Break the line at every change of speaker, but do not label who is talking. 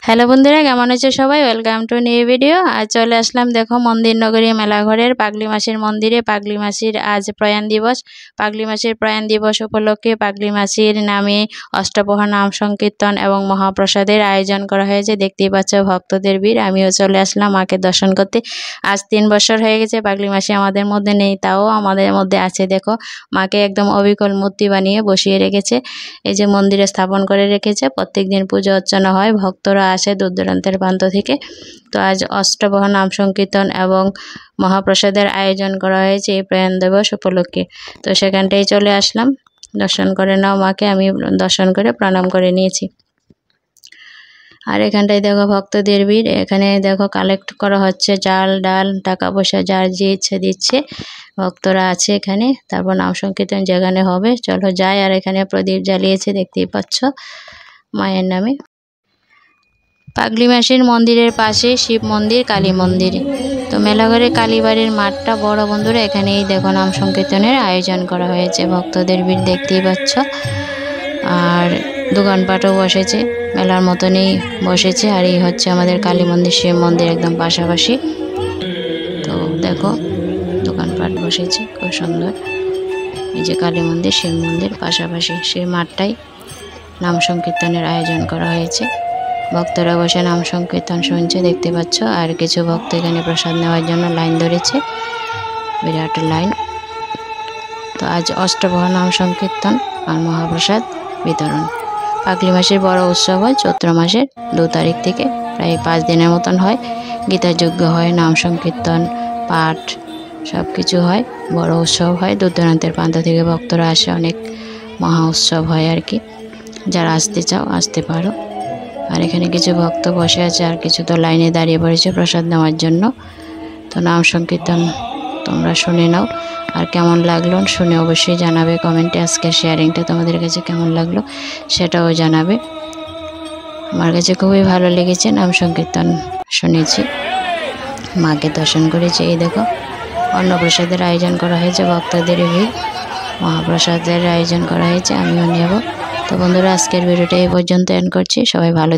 Hello বন্ধুরা, কেমন আছে সবাই? Welcome to new video. আজ চলে আসলাম দেখো মন্দির নগরী মেলাঘরের পাগলি মাসির মন্দিরে। পাগলি মাসির আজ প্রয়াণ দিবস। পাগলি মাসির প্রয়াণ দিবস উপলক্ষে পাগলি মাসির নামে অষ্টপ্রহর নাম সংকীর্তন এবং মহাপ্রসাদের আয়োজন করা হয়েছে। দেখতেই পাচ্ছ ভক্তদের ভিড়। আমিও চলে আসলাম মাকে দর্শন করতে। আজ 3 বছর হয়ে গেছে পাগলি মাসি আমাদের মধ্যে নেই, তাও আমাদের মধ্যে আছে। দেখো মাকে একদম অবিকল মূর্তি বানিয়ে বসিয়ে রেখেছে। এই যে মন্দিরে স্থাপন করে রেখেছে। প্রত্যেকদিন পুজো অর্চনা হয়, ভক্তরা আসে দূর দূরান্তের প্রান্ত থেকে। তো আজ অষ্টপ্রহর নাম সংকীর্তন এবং মহাপ্রসাদের আয়োজন করা হয়েছে এই প্রয়াণ দিবস উপলক্ষে। তো সেখানটাই চলে আসলাম। দর্শন করে নাও মাকে। আমি দর্শন করে প্রণাম করে নিয়েছি। আর এখানটায় দেখো ভক্তদের ভিড়। এখানে দেখো কালেক্ট করা হচ্ছে চাল ডাল টাকা পয়সা, যার যে ইচ্ছে দিচ্ছে। ভক্তরা আছে এখানে। তারপর নাম সংকীর্তন যেখানে হবে চলো যাই। আর এখানে প্রদীপ জ্বালিয়েছে, দেখতেই পাচ্ছ মায়ের নামে। পাগলি মাসির মন্দিরের পাশে শিব মন্দির, কালী মন্দির। তো মেলাঘরে কালীবাড়ির মাঠটা বড় বন্ধুরা। এখানেই দেখো নাম সংকীর্তনের আয়োজন করা হয়েছে। ভক্তদের ভিড় দেখতেই পাচ্ছ। আর দোকানপাটও বসেছে, মেলার মতনই বসেছে। আর এই হচ্ছে আমাদের কালী মন্দির শিব মন্দির একদম পাশাপাশি। তো দেখো দোকানপাট বসেছে খুব সুন্দর। এই যে কালী মন্দির শিব মন্দির পাশাপাশি, সেই মাঠটাই নাম সংকীর্তনের আয়োজন করা হয়েছে। ভক্তরা বসে নাম সংকীর্তন শুনছে, দেখতে পাচ্ছ। আর কিছু ভক্ত এখানে প্রসাদ নেওয়ার জন্য লাইন ধরেছে, বিরাট লাইন। তো আজ অষ্টপ্রহর নাম সংকীর্তন আর মহাপ্রসাদ বিতরণ। পাগলি মাসের বড় উৎসব হয় চৈত্র মাসের 2 তারিখ থেকে, প্রায় 5 দিনের মতন হয়। গীতার যজ্ঞ হয়, নাম সংকীর্তন, পাঠ সব কিছু হয়। বড় উৎসব হয়, দূর দূরান্তের প্রান্ত থেকে ভক্তরা আসে। অনেক মহা উৎসব হয় আর কি। যারা আসতে চাও আসতে পারো। আর এখানে কিছু ভক্ত বসে আছে, আর কিছু তো লাইনে দাঁড়িয়ে পড়েছে প্রসাদ নেওয়ার জন্য। তো নাম সংকীর্তন তোমরা শুনে নাও। আর কেমন লাগলো শুনে অবশ্যই জানাবে কমেন্টে। আজকের শেয়ারিংটা তোমাদের কাছে কেমন লাগলো সেটাও জানাবে। আমার কাছে খুবই ভালো লেগেছে। নাম সংকীর্তন শুনেছি, মাকে দর্শন করেছি। এই দেখো অন্নপ্রসাদের আয়োজন করা হয়েছে, ভক্তদের ভিড়। মহাপ্রসাদের আয়োজন করা হয়েছে, আমিও নেব। তো বন্ধুরা আজকের ভিডিওটা এই পর্যন্ত এন্ড করছি। সবাই ভালো